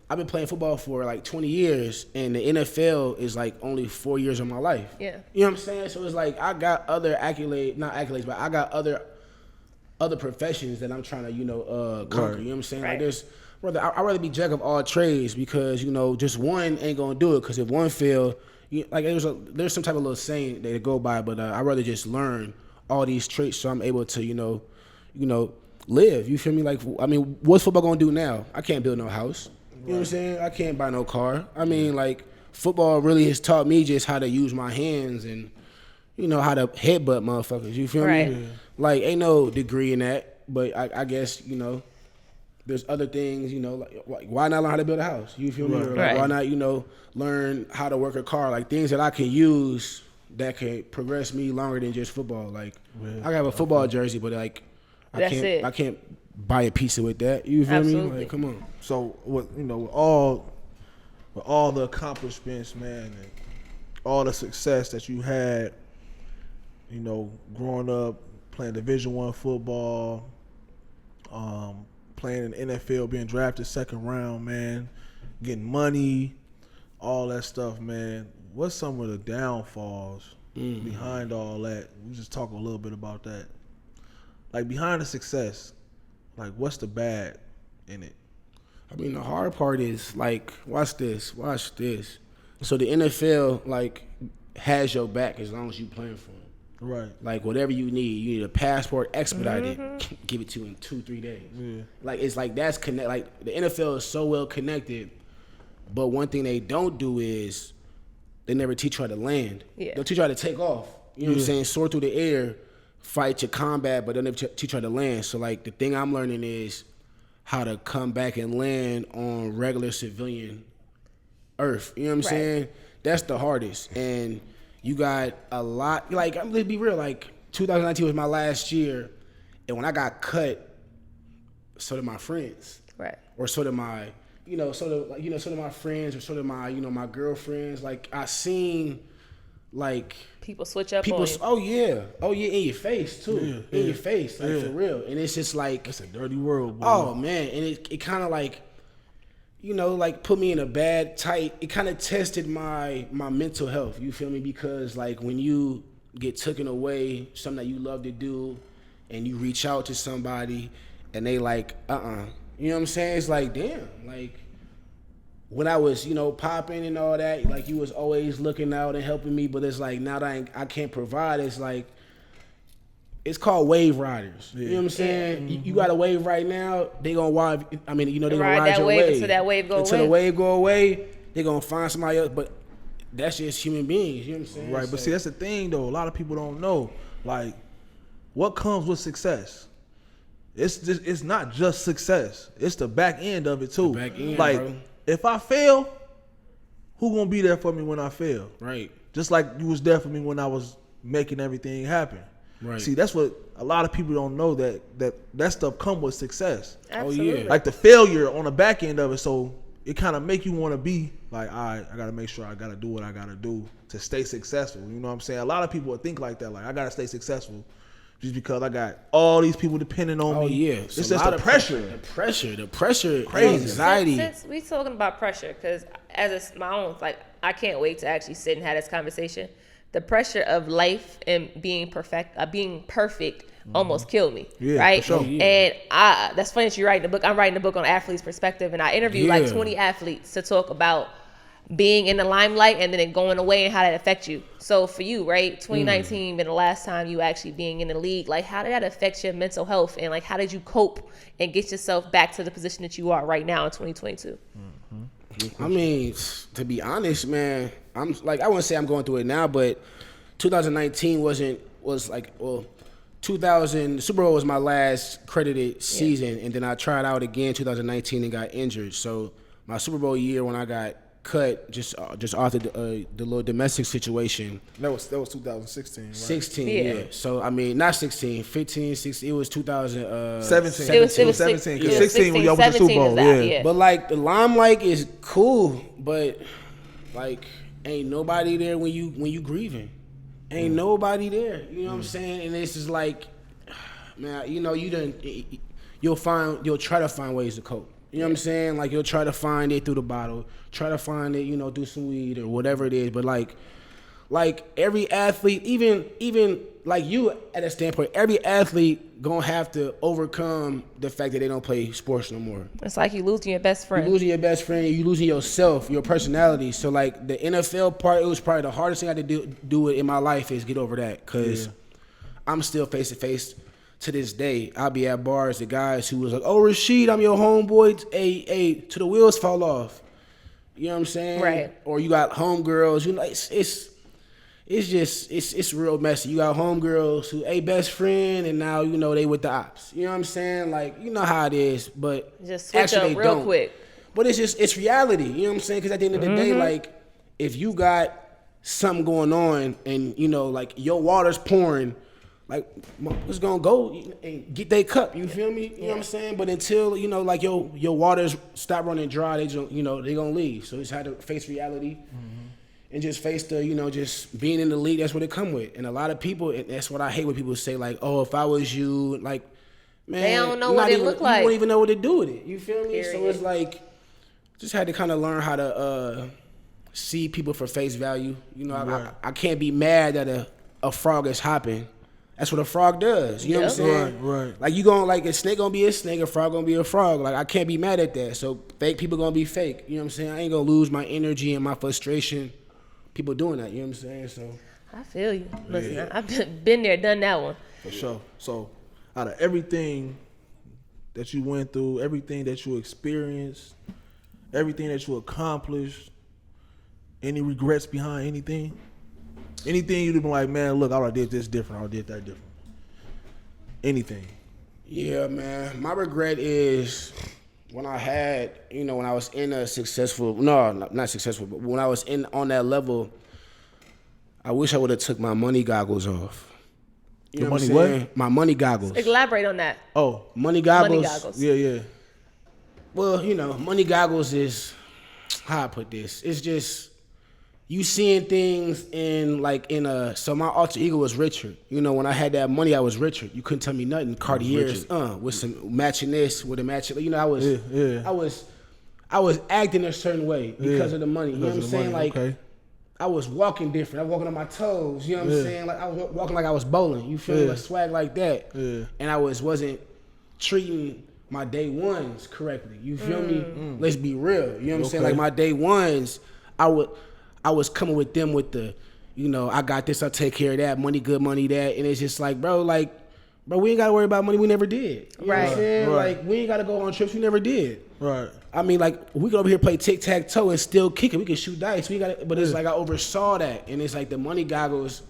I've been playing football for like 20 years, and the NFL is like only 4 years of my life. Yeah. You know what I'm saying? So it's like I got other not accolades, but I got other professions that I'm trying to conquer. Right. You know what I'm saying? Right. Like I'd rather be jack of all trades because just one ain't gonna do it. Because if one fail, like there's some type of little saying they go by, but I'd rather just learn all these traits so I'm able to live. You feel me? Like, I mean, what's football gonna do now? I can't build no house. You know what I'm saying? I can't buy no car. I mean, like, football really has taught me just how to use my hands and how to headbutt motherfuckers. You feel me? Yeah. Like, ain't no degree in that, but I guess there's other things, like why not learn how to build a house? You feel me? Or like, why not, learn how to work a car? Like, things that I can use that can progress me longer than just football. Like, I have a football jersey, but like, I can't buy a pizza with that. You feel me? Like, come on. So with all the accomplishments, man, and all the success that you had, growing up, playing Division I football, playing in the NFL, being drafted second round, man, getting money, all that stuff, man. What's some of the downfalls behind all that? We just talk a little bit about that. Like, behind the success, like, what's the bad in it? I mean, the hard part is, like, watch this. So the NFL, like, has your back as long as you playing for them. Right. Like, whatever you need a passport expedited, give it to you in 2-3 days. Yeah. Like, it's like that's connect. Like, the NFL is so well connected, but one thing they don't do is they never teach you how to land. Yeah. They'll teach you how to take off. You know what I'm saying? Soar through the air, fight your combat, but they'll never teach you how to land. So, like, the thing I'm learning is how to come back and land on regular civilian earth. You know what I'm saying? That's the hardest. And you got a lot. Like, let's be real. Like, 2019 was my last year, and when I got cut, so did my friends, Right. or so did my, so did my friends, or so did my, my girlfriends. Like, I seen, like, people switch up people. on you. Oh yeah, in your face too, in your face, like for real. And it's just like It's a dirty world, boy. Oh man, and it kind of like, like put me in a bad tight. It kind of tested my mental health. You feel me? Because like when you get taken away, something that you love to do, and you reach out to somebody, and they like, you know what I'm saying? It's like, damn, like when I was, popping and all that, like you was always looking out and helping me, but it's like now that I can't provide, it's like. It's called wave riders. You know what I'm saying? You got a wave right now, they gonna ride. I mean, they gonna ride your wave until that wave go Until the wave go away, they gonna find somebody else. But that's just human beings. You know what I'm saying? Right, but see, that's the thing though. A lot of people don't know, like, what comes with success. It's not just success. It's the back end of it too. The back end, like, bro. if I fail, who gonna be there for me when I fail? Right. Just like you was there for me when I was making everything happen. Right. See, that's what a lot of people don't know, that stuff come with success. Absolutely. Oh yeah. Like the failure on the back end of it, so it kind of make you want to be like, all right, I got to make sure I got to do what I got to do to stay successful. You know what I'm saying? A lot of people would think like that, like I got to stay successful just because I got all these people depending on me. Oh yeah. It's just the pressure. The pressure, Crazy. anxiety. Since we talking about pressure, because as my own, like I can't wait to actually sit and have this conversation. The pressure of life and being perfect almost killed me. Yeah, right? for sure. And that's funny that you're writing the book. I'm writing the book on athletes' perspective, and I interviewed like 20 athletes to talk about being in the limelight and then it going away and how that affects you. So for you, right, 2019 been the last time you actually being in the league. Like, how did that affect your mental health, and like how did you cope and get yourself back to the position that you are right now in 2022? I mean, to be honest, man, I'm like, I wouldn't say I'm going through it now, but 2019 was 2000 Super Bowl was my last credited season, and then I tried out again 2019 and got injured. So my Super Bowl year when I got cut just after the little domestic situation. That was 2016, right? 16, yeah. So I mean, not 16, 15, 16. It was 17. It was 17. Because 16 when y'all went to the Super 17 Bowl. is out, Yeah. But like the limelight is cool, but like ain't nobody there when you grieving. Ain't nobody there. You know what I'm saying? And it's just like, man, you'll try to find ways to cope. You know what I'm saying? Like you'll try to find it through the bottle, try to find it, through some weed or whatever it is. But like every athlete, even like you at a standpoint, every athlete gonna have to overcome the fact that they don't play sports no more. It's like you losing your best friend. You losing your best friend, you losing yourself, your personality. So like the NFL part, it was probably the hardest thing I had to do it in my life is get over that, because I'm still face to face to this day. I'll be at bars, the guys who was like, "Oh, Rashede, I'm your homeboy. Hey, till the wheels fall off." You know what I'm saying? Right. Or you got homegirls. It's real messy. You got homegirls who, hey, best friend, and now they with the ops. You know what I'm saying? Like, you know how it is, but just switch actually up real don't. quick. But it's reality. You know what I'm saying? Because at the end of the day, like, if you got something going on and like your water's pouring, like, it's gonna go and get their cup. You feel me? You know what I'm saying? But until like your waters stop running dry, they just, they gonna leave. So it's had to face reality. And just face the, just being in the league, that's what it come with. And a lot of people, and that's what I hate when people say, like, oh, if I was you, like, man. They don't know what it look like. You don't even know what to do with it. You feel me? Period. So it's like, just had to kind of learn how to see people for face value. Right. I can't be mad that a frog is hopping. That's what a frog does. You know what I'm saying? Right. Like, you gonna, like, a snake gonna be a snake, a frog gonna be a frog. Like, I can't be mad at that. So fake people gonna be fake. You know what I'm saying? I ain't gonna lose my energy and my frustration. People doing that, you know what I'm saying? So I feel you. Listen, I've been there, done that one. For sure. So, out of everything that you went through, everything that you experienced, everything that you accomplished, any regrets behind anything? Anything you'd been like, man, look, I would have did this different, I would have did that different. Anything. Yeah, man. My regret is when I had, when I was in a successful, no, not successful, but when I was on that level, I wish I would have took my money goggles off. You know money I'm saying? what? My money goggles. Elaborate on that. Oh, Money goggles. Money goggles. yeah. Well, money goggles is, how I put this, it's just you seeing things so my alter ego was Richard. When I had that money, I was Richard. You couldn't tell me nothing. Cartiers, with some matching this, with a matching, I was acting a certain way because of the money. You know what I'm saying? Okay. I was walking different. I was walking on my toes. You know what I'm saying? Like I was walking like I was bowling. You feel me? Like swag like that. Yeah. And I wasn't treating my day ones correctly. You feel me? Let's be real. You know what I'm saying? Like my day ones, I was coming with them with the, I got this, I'll take care of that, money good, money that. And it's just like, bro, we ain't gotta worry about money, we never did. You know what I'm saying? Right. Like we ain't gotta go on trips, we never did. Right. I mean, like we could over here play tic-tac-toe and still kick it. We could shoot dice. But it's like I oversaw that. And it's like the money goggles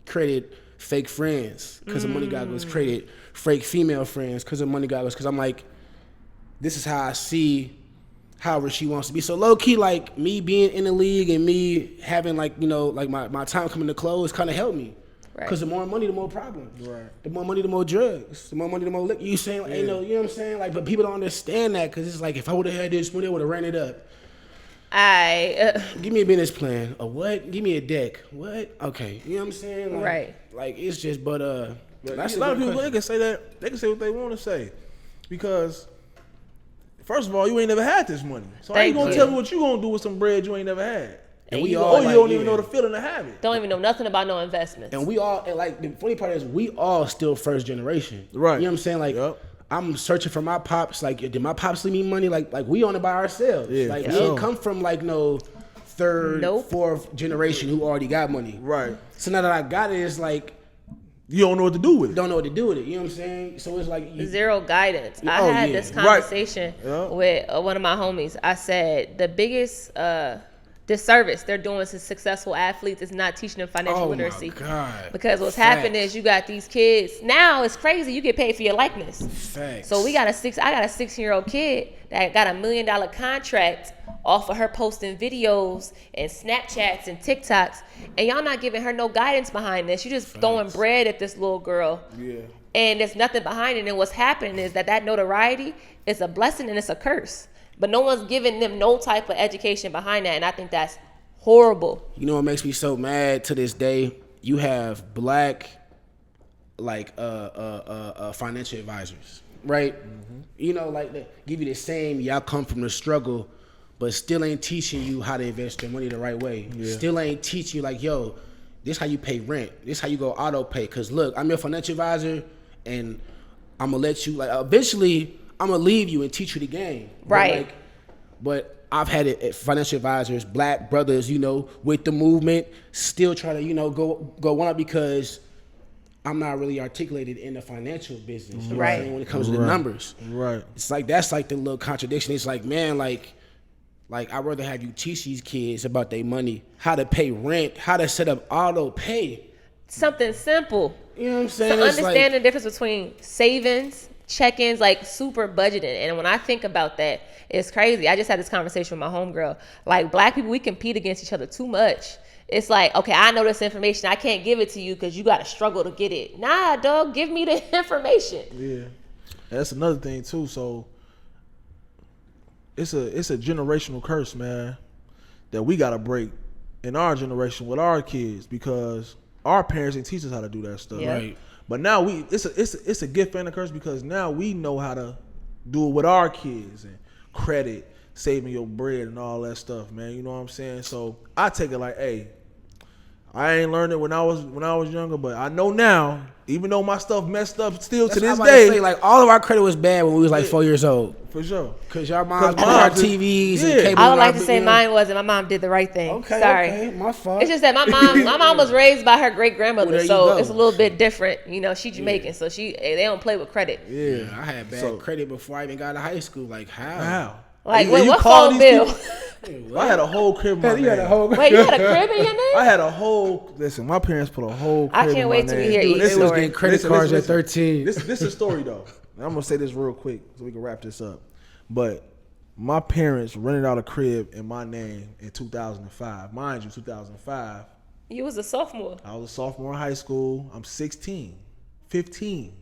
created fake friends because the money goggles created fake female friends because of money goggles. Because I'm like, this is how I see how she wants to be. So low key, like me being in the league and me having my time coming to close kind of helped me. Because the more money, the more problems. Right. The more money, the more drugs. The more money, the more liquor. You saying like, you know what I'm saying? Like, but people don't understand that because it's like if I would have had this money, I would have ran it up. Give me a business plan. A what? Give me a deck. What? Okay. You know what I'm saying? Like, right. Like it's just, but that's a lot of people. They can say that. They can say what they want to say, because first of all, you ain't never had this money. So how you gonna tell me what you gonna do with some bread you ain't never had? And you don't even know the feeling to have it. Don't even know nothing about no investments. And the funny part is we all still first generation. Right. You know what I'm saying? Like, I'm searching for my pops. Like, did my pops leave me money? Like we own it by ourselves. Yeah, like, we ain't come from like no third, fourth generation who already got money. Right. So now that I got it, it's like, you don't know what to do with it. Don't know what to do with it. You know what I'm saying? So it's like zero guidance. I had this conversation with one of my homies. I said the biggest disservice they're doing to successful athletes is not teaching them financial literacy. My God. Because what's happening is you got these kids now. It's crazy. You get paid for your likeness. Facts. So I got a 16-year-old kid that got $1 million contract off of her posting videos and Snapchats and TikToks, and y'all not giving her no guidance behind this. You just throwing bread at this little girl. Yeah. And there's nothing behind it. And what's happening is that notoriety is a blessing and it's a curse. But no one's giving them no type of education behind that, and I think that's horrible. You know what makes me so mad to this day? You have black, financial advisors, right? Mm-hmm. You know, like they give you the same. Y'all come from the struggle, but still ain't teaching you how to invest your money the right way. Yeah. Still ain't teaching you like, yo, this how you pay rent. This how you go auto pay. Cause look, I'm your financial advisor, and I'm gonna let you eventually. I'm gonna leave you and teach you the game, right? But I've had financial advisors, black brothers, with the movement, still trying to, go one up because I'm not really articulated in the financial business, you know what I'm saying, when it comes to the numbers, right? It's like that's like the little contradiction. It's like, man, like I'd rather have you teach these kids about their money, how to pay rent, how to set up auto pay, something simple. You know what I'm saying? So understand the difference between savings, check-ins, like super budgeting. And when I think about that, it's crazy. I just had this conversation with my homegirl. Like, black people, we compete against each other too much. It's like, okay, I know this information. I can't give it to you because you got to struggle to get it. Nah, dog, give me the information. Yeah. That's another thing, too. So it's a generational curse, man, that we got to break in our generation with our kids, because our parents didn't teach us how to do that stuff. Yeah. Right. But now it's a gift and a curse, because now we know how to do it with our kids, and credit, saving your bread and all that stuff, man. You know what I'm saying? So I take it like, hey, I ain't learned it when I was younger, but I know now, even though my stuff messed up still to this day. Say, like, all of our credit was bad when we was like 4 years old. For sure. Because y'all moms put our TVs and cable. I would like to say mine wasn't. My mom did the right thing. Okay, sorry. Okay, my fault. It's just that my mom was raised by her great grandmother, Well, so it's a little bit different. She's Jamaican, so they don't play with credit. Yeah, I had bad credit before I even got to high school. Like, how? Like, what phone bill? I had a whole crib in my name. Wait, you had a crib in your name? I had a whole. Listen, my parents put a whole crib in my name. I can't wait till we hear each story. Was getting credit cards at 13. This is a story, though. And I'm going to say this real quick so we can wrap this up. But my parents rented out a crib in my name in 2005. Mind you, 2005, You was a sophomore. I was a sophomore in high school. I'm 16, 15.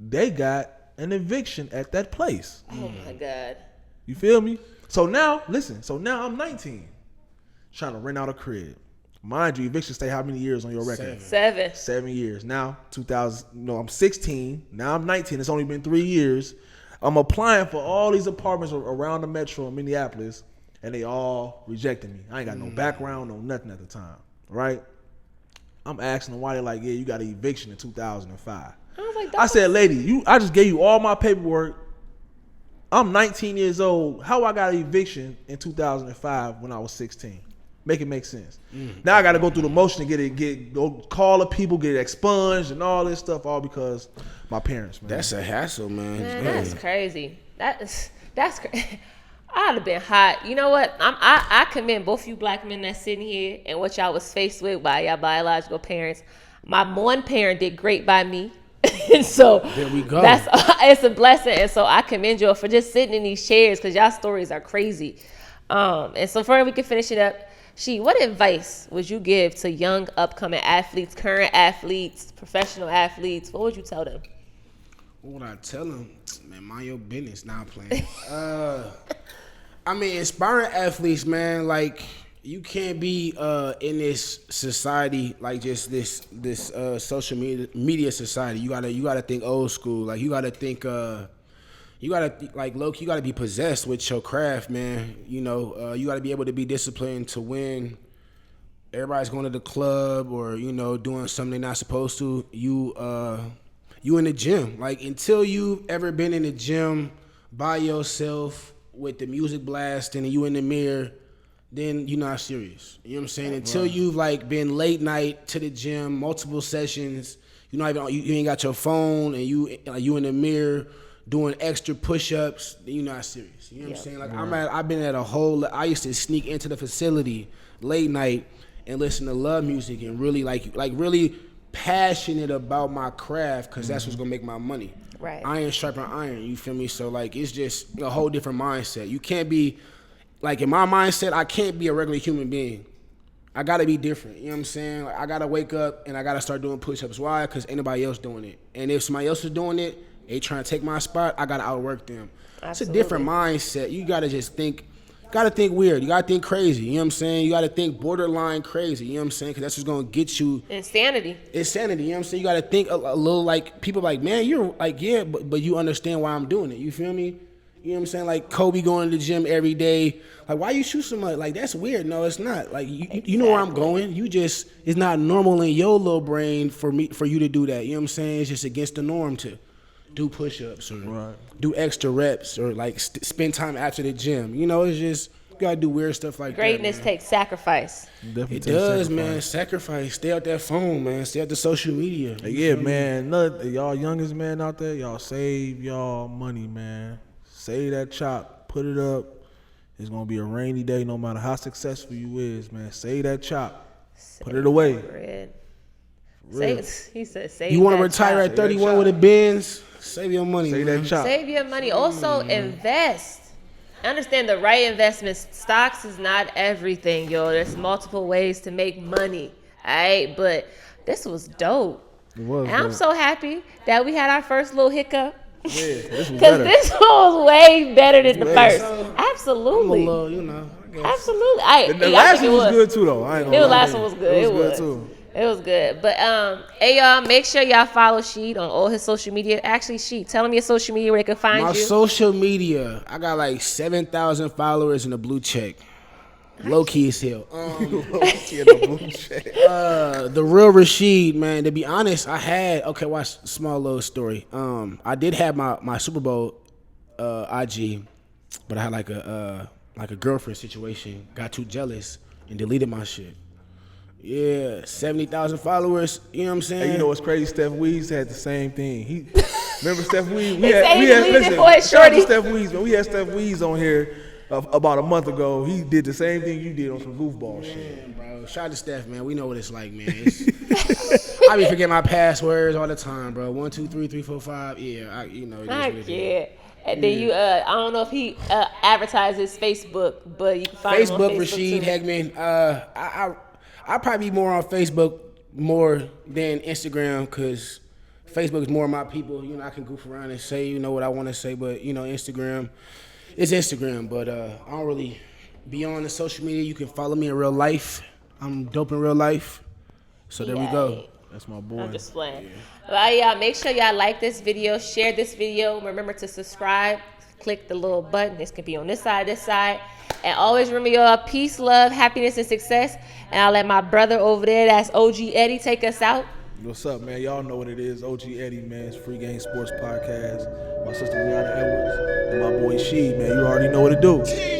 They got an eviction at that place. Oh my God. You feel me? So now, listen. So now I'm 19, trying to rent out a crib. Mind you, eviction stay how many years on your record? 7. 7 years. Now, 2000. No, I'm 16. Now I'm 19. It's only been 3 years. I'm applying for all these apartments around the metro in Minneapolis, and they all rejected me. I ain't got no background, no nothing at the time, right? I'm asking them why. They're like, yeah, you got an eviction in 2005. I was like, I said, lady, I just gave you all my paperwork. I'm 19 years old. How I got an eviction in 2005 when I was 16? Make it make sense. Now I got to go through the motion to go call the people, get it expunged and all this stuff, all because my parents, man. That's a hassle, man. That's crazy. That's crazy. I'd have been hot. You know what? I commend both you black men that's sitting here and what y'all was faced with by y'all biological parents. My one parent did great by me. And so there we go. It's a blessing. And so I commend y'all for just sitting in these chairs because y'all stories are crazy. And so further we can finish it up. What advice would you give to young upcoming athletes, current athletes, professional athletes? What would you tell them? What would I tell them? Man, mind your business. Now I'm playing. I mean, inspiring athletes, man. Like, you can't be in this society like just this social media society. You gotta think old school. Like, you gotta think. You gotta you gotta be possessed with your craft, man. You know, you gotta be able to be disciplined to win. Everybody's going to the club or doing something they're not supposed to. You in the gym. Like, until you've ever been in the gym by yourself with the music blasting and you in the mirror, then you're not serious. You know what I'm saying? Until you've been late night to the gym, multiple sessions. You ain't got your phone and you in the mirror doing extra push-ups, then you're not serious. You know what I'm saying? Like, I've been at I used to sneak into the facility late night and listen to love music and really really passionate about my craft because that's what's gonna make my money. Right. Iron sharpen iron, you feel me? So it's just a whole different mindset. You can't be in my mindset, I can't be a regular human being. I gotta be different. You know what I'm saying? I gotta wake up and I gotta start doing push-ups. Why? Because ain't nobody else doing it. And if somebody else is doing it, they trying to take my spot, I gotta outwork them. Absolutely. It's a different mindset. You gotta just think. You gotta think weird. You gotta think crazy. You know what I'm saying? You gotta think borderline crazy. You know what I'm saying? Because that's what's gonna get you insanity. You know what I'm saying? You gotta think a little people man, you're yeah, but you understand why I'm doing it. You feel me? You know what I'm saying? Like Kobe going to the gym every day. Like, why you shoot so much? Like, that's weird. No, it's not. Like, you know where I'm going. It's not normal in your little brain for you to do that. You know what I'm saying? It's just against the norm to do push-ups or do extra reps or spend time after the gym. It's just you gotta do weird stuff like Greatness that. Takes sacrifice. It does, man. Sacrifice. Stay out that phone, man. Stay out the social media. Yeah, man. Y'all youngest man out there, y'all save y'all money, man. Save that chop. Put it up. It's gonna be a rainy day, no matter how successful you is, man. Save that chop. Put it away. He said, save. You want to retire at 31 with a Benz? Save your money. Save that chop. Save your money. Also, invest. Understand the right investments. Stocks is not everything, yo. There's multiple ways to make money. All right, but this was dope. It was. And I'm so happy that we had our first little hiccup. Yeah, this was Because better. this was way better than the first. Absolutely. I'm a little, I guess. Absolutely. The last one was good too, though. I ain't gonna lie. The last one was good. It was good too. It was good. But hey y'all, make sure y'all follow Sheed on all his social media. Actually, Sheed, tell him your social media where they can find you. My social media, I got 7,000 followers in the blue check. Low key as hell. The real Rashede, man. To be honest, watch small little story. I did have my Super Bowl IG, but I had a girlfriend situation. Got too jealous and deleted my shit. Yeah, 70,000 followers. You know what I'm saying? Hey, you know what's crazy? Steph Weeds had the same thing. Remember Steph Weeds? Shout out to Steph Weeds, man. We had Steph Weeds on here about a month ago. He did the same thing you did on some goofball shit. Bro. Shout out to Steph, man. We know what it's like, man. I be forgetting my passwords all the time, bro. 1, 2, 3, 4, 5. Yeah, it is what it is. And then you, I don't know if he advertises Facebook, but you can find him on Facebook Rashede too. Hageman. I probably be more on Facebook more than Instagram because Facebook is more of my people. You know, I can goof around and say, you know, what I want to say, but, you know, Instagram is Instagram. But I don't really be on the social media. You can follow me in real life. I'm dope in real life. So there we go. That's my boy. I'm just playing. Yeah. Well, y'all, make sure y'all like this video, share this video. Remember to subscribe. Click the little button. This can be on this side, And always remember, y'all, peace, love, happiness, and success. And I'll let my brother over there, that's OG Eddie, take us out. What's up, man? Y'all know what it is. OG Eddie, man. It's Free Game Sports Podcast. My sister Brianna Edwards and my boy She, man. You already know what to do.